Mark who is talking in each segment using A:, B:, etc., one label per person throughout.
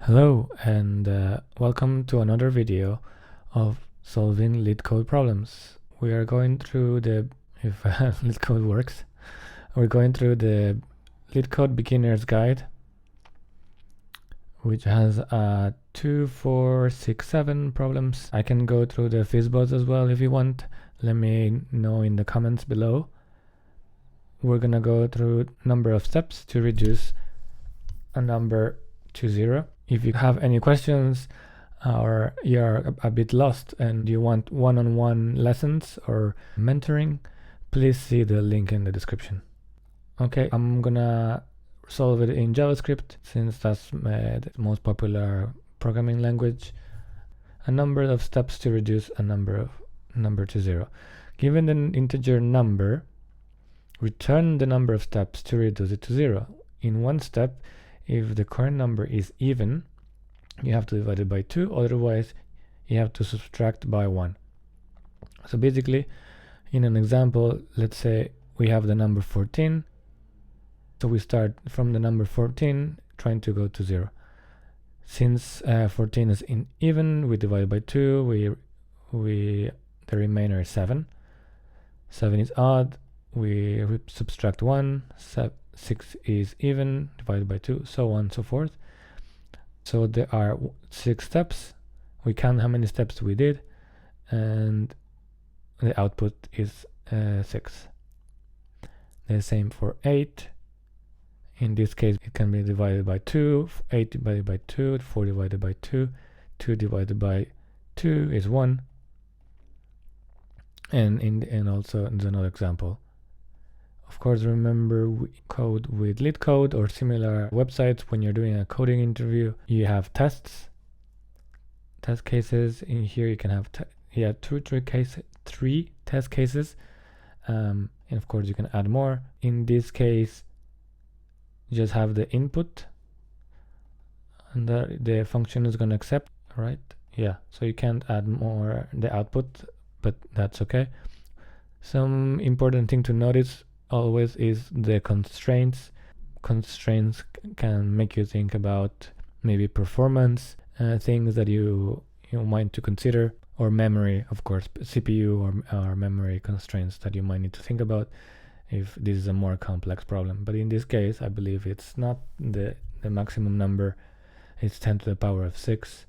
A: Hello and welcome to another video of solving LeetCode problems. We are going through the, if LeetCode works, we're going through the LeetCode Beginner's Guide, which has 2, 4, 6, 7 problems. I can go through the fizzbots as well if you want. Let me know in the comments below. We're gonna go through number of steps to reduce a number to 0. If you have any questions or you're a bit lost and you want one-on-one lessons or mentoring, please see the link in the description. Okay, I'm gonna solve it in JavaScript since that's the most popular programming language. A number of steps to reduce a number to 0. Given an integer number, return the number of steps to reduce it to 0. In one step, if the current number is even, you have to divide it by 2, otherwise you have to subtract by 1. So basically, in an example, let's say we have the number 14, so we start from the number 14 trying to go to 0. Since 14 is even, we divide by 2, the remainder is 7. 7 is odd, we subtract 1, 6 is even, divided by 2, so on and so forth. So there are 6 steps. We count how many steps we did, and the output is 6. The same for 8. In this case, it can be divided by 2, 8 divided by 2, 4 divided by 2, 2 divided by 2 is 1. And also there's another example. Of course, remember, we code with LeetCode or similar websites. When you're doing a coding interview, you have test cases. In here, you can have three test cases, and of course, you can add more. In this case, you just have the input, and the function is going to accept, right? Yeah. So you can't add more the output, but that's okay. Some important thing to notice always is the constraints. Constraints can make you think about maybe performance, things that you might to consider, or memory, of course, CPU or memory constraints that you might need to think about if this is a more complex problem. But in this case, I believe it's not the maximum number. It's 10 to the power of 6,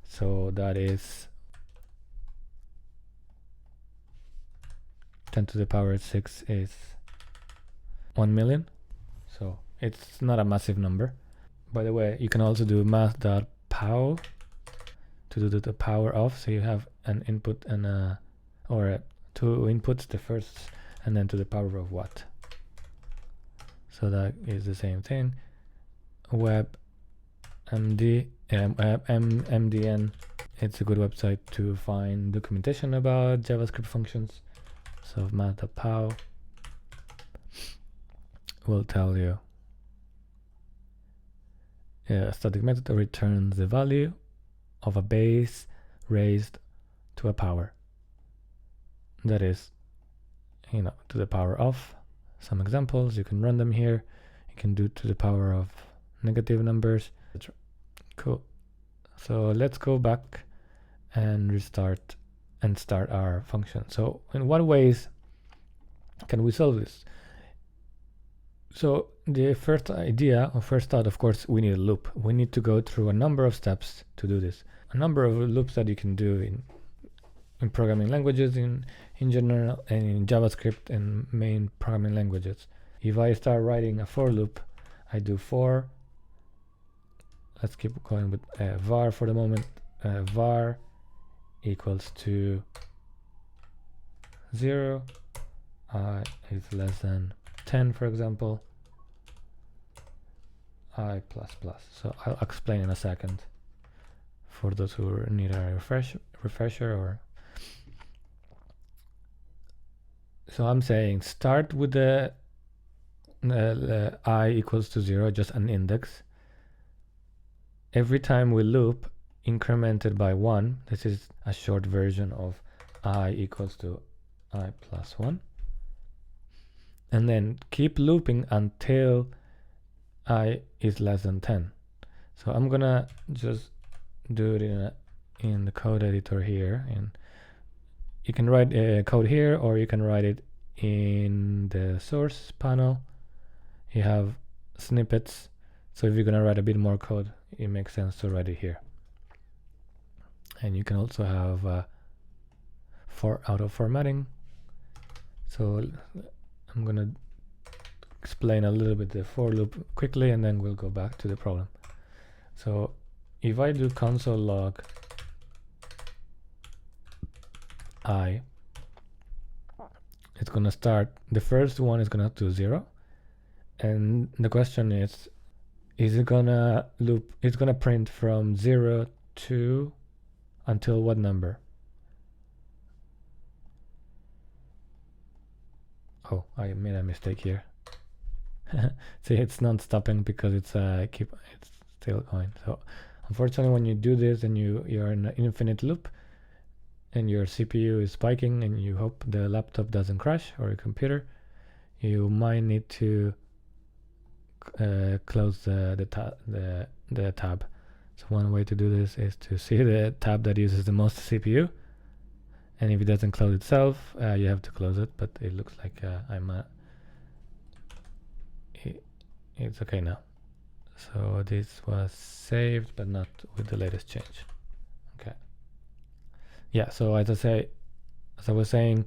A: so that is 10 to the power of 6 is 1 million, so it's not a massive number. By the way, you can also do math.pow to do the power of, so you have an input and two inputs, the first and then to the power of what. So that is the same thing. MDN, it's a good website to find documentation about JavaScript functions. So math.pow will tell you a static method returns the value of a base raised to a power. That is, to the power of. Some examples, you can run them here. You can do to the power of negative numbers. Cool. So let's go back and restart and start our function. So in what ways can we solve this? So the first idea or first thought, of course, we need a loop. We need to go through a number of steps to do this. A number of loops that you can do in programming languages in general, and in JavaScript and main programming languages. If I start writing a for loop, I do for, let's keep going with var for the moment, var equals to 0, I is less than 10, for example, I++. So I'll explain in a second for those who need a refresher or. So I'm saying start with the I equals to 0, just an index. Every time we loop, incremented by 1. This is a short version of I equals to I plus 1. And then keep looping until I is less than 10. So I'm gonna just do it in the code editor here, and you can write code here, or you can write it in the source panel. You have snippets, so if you're gonna write a bit more code, it makes sense to write it here. And you can also have for auto formatting. So I'm gonna explain a little bit the for loop quickly, and then we'll go back to the problem. So if I do console log I, it's gonna start, the first one is gonna do 0, and the question is it gonna loop, it's gonna print from 0 to until what number? Oh, I made a mistake here. See, it's not stopping because it's still going. So unfortunately, when you do this and you're in an infinite loop and your CPU is spiking and you hope the laptop doesn't crash or your computer, you might need to close the tab. So one way to do this is to see the tab that uses the most CPU, and if it doesn't close itself, you have to close it. But it looks like it's okay now. So this was saved, but not with the latest change. Okay. Yeah. So as I was saying,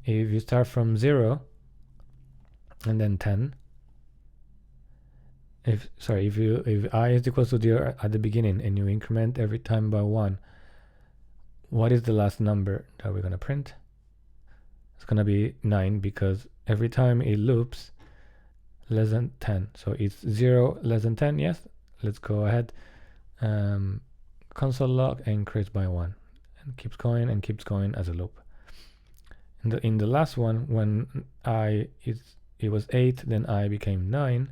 A: if you start from 0 and then 10, if I is equals to 0 at the beginning and you increment every time by 1, what is the last number that we're gonna print? It's gonna be 9, because every time it loops less than 10. So it's 0 less than 10. Yes, let's go ahead, console log and increase by 1, and keeps going as a loop. In the last one, when it was 8, then I became 9,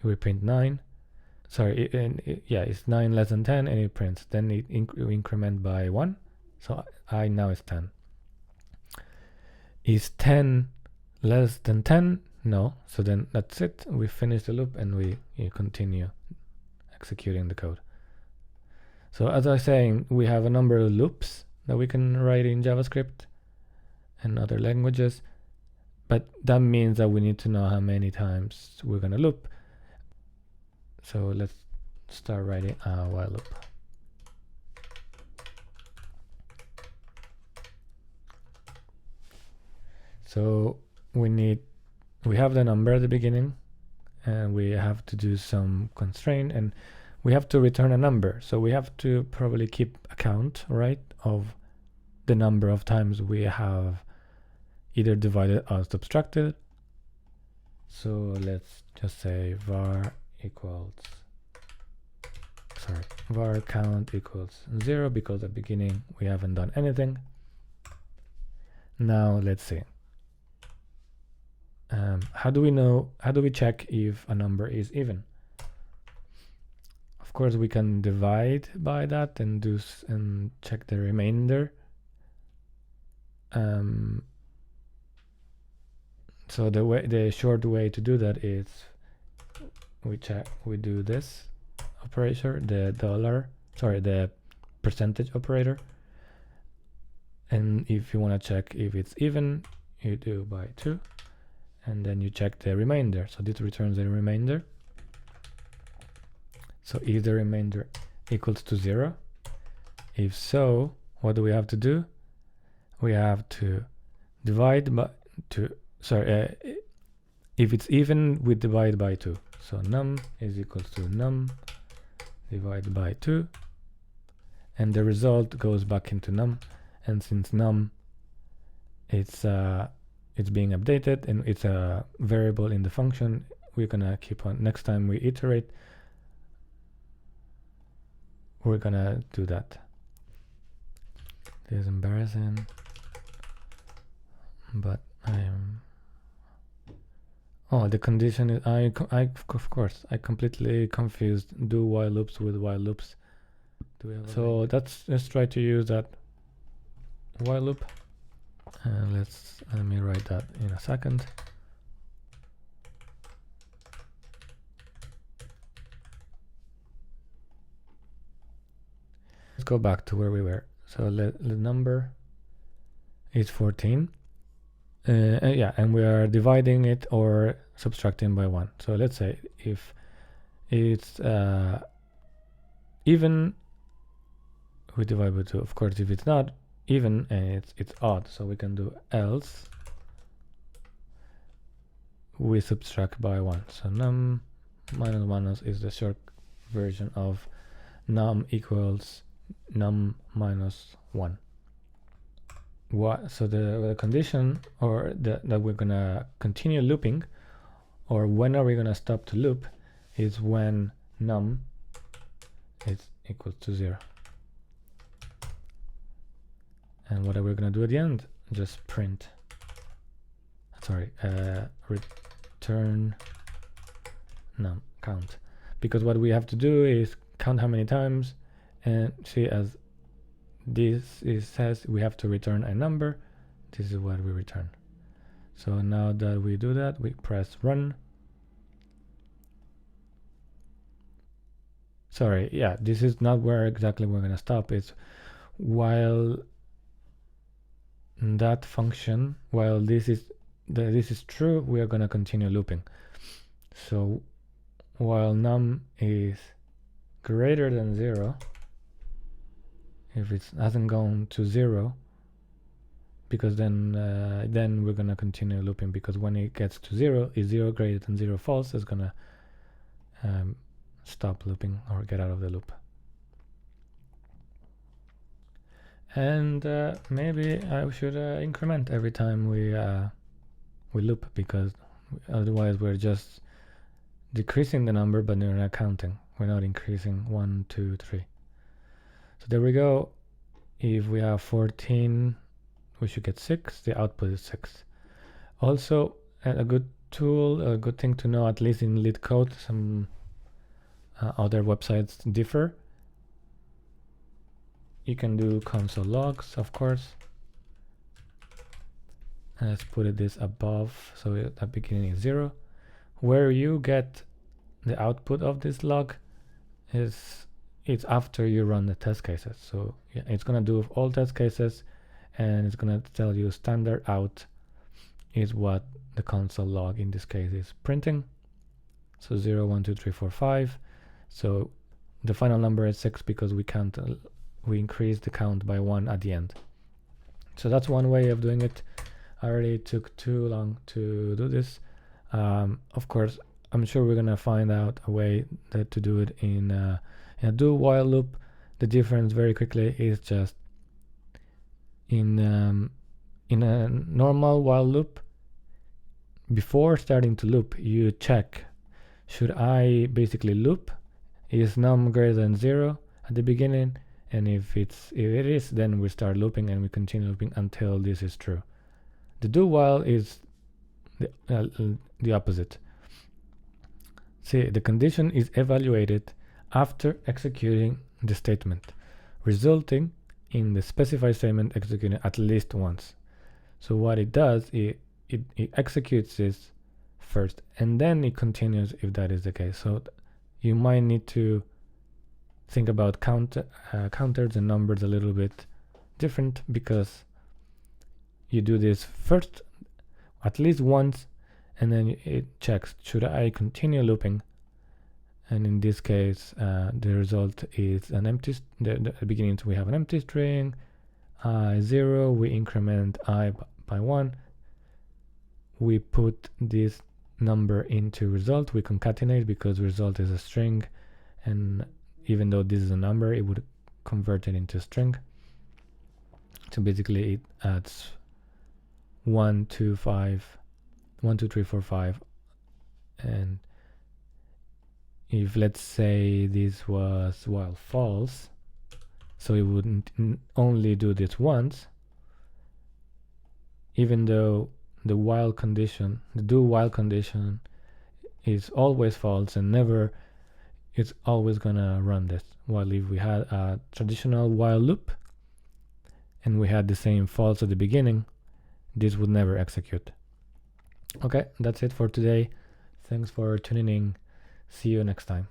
A: we print 9. Sorry, it's 9 less than 10, and it prints. Then it increment by 1, so I now is 10. Is 10 less than 10? No. So then that's it. We finish the loop and we continue executing the code. So as I was saying, we have a number of loops that we can write in JavaScript and other languages, but that means that we need to know how many times we're going to loop. So let's start writing a while loop. So we have the number at the beginning, and we have to do some constraint, and we have to return a number. So we have to probably keep account, right, of the number of times we have either divided or subtracted. So let's just say var count equals 0, because at the beginning we haven't done anything. Now let's see. How do we check if a number is even? Of course, we can divide by that and check the remainder. So the short way to do that is we do this operator, the percentage operator, and if you want to check if it's even, you do by 2, and then you check the remainder. So this returns the remainder. So is the remainder equals to 0? If so, what do we have to do? We have to divide by 2. If it's even, we divide by 2. So num is equals to num divided by 2, and the result goes back into num. And since num it's being updated and it's a variable in the function, we're gonna keep on. Next time we iterate, we're gonna do that. This is embarrassing, but the condition is of course I completely confused do while loops with while loops. So let's try to use that while loop, and let me write that in a second. Let's go back to where we were. So the number is 14. Yeah, and we are dividing it or subtracting by 1. So let's say if it's even, we divide by 2. Of course, if it's not even and it's odd, so we can do else we subtract by 1. So num minus 1 is the short version of num equals num minus 1. What? So the condition, or that we're gonna continue looping, or when are we gonna stop to loop, is when num is equal to 0. And what are we gonna do at the end? Just print, sorry, return num count, because what we have to do is count how many times, and see, as this says we have to return a number, this is what we return. So now that we do that, we press run. Sorry, yeah, this is not where exactly we're gonna stop. It's while that function, while this is true, we are gonna continue looping. So while num is greater than 0, if it hasn't gone to 0, because then we're gonna continue looping, because when it gets to 0, is 0 greater than 0 false, it's gonna stop looping or get out of the loop. And maybe I should increment every time we loop, because otherwise we're just decreasing the number, but we're not counting. We're not increasing 1, 2, 3. So there we go. If we have 14, we should get 6. The output is 6. Also, a good tool, a good thing to know, at least in LeetCode, some other websites differ. You can do console logs, of course. And let's put this above, so at the beginning is 0. Where you get the output of this log is it's after you run the test cases. So yeah, it's gonna do all test cases, and it's gonna tell you standard out is what the console log in this case is printing. So 0, 1, 2, 3, 4, 5. So the final number is 6 because we increased the count by 1 at the end. So that's one way of doing it. I already took too long to do this. Of course, I'm sure we're gonna find out a way to do it in a do while loop. The difference very quickly is just in a normal while loop, before starting to loop, you check, should I basically loop? Is num greater than 0 at the beginning? And if it is, then we start looping and we continue looping until this is true. The do while is the opposite. See, the condition is evaluated after executing the statement, resulting in the specified statement executed at least once. So what it does, it executes this first, and then it continues if that is the case. So you might need to think about counters and numbers a little bit different, because you do this first at least once, and then it checks, should I continue looping? And in this case, the result is an empty, the beginning we have an empty string, I0, we increment I by 1, we put this number into result, we concatenate because result is a string, and even though this is a number, it would convert it into a string. So basically it adds 1, 2, 5, 1, 2, 3, 4, 5, and if let's say this was while false, so it wouldn't only do this once, even though the while condition, the do while condition is always false and never, it's always gonna run this. While if we had a traditional while loop and we had the same false at the beginning, this would never execute. Okay, that's it for today. Thanks for tuning in. See you next time.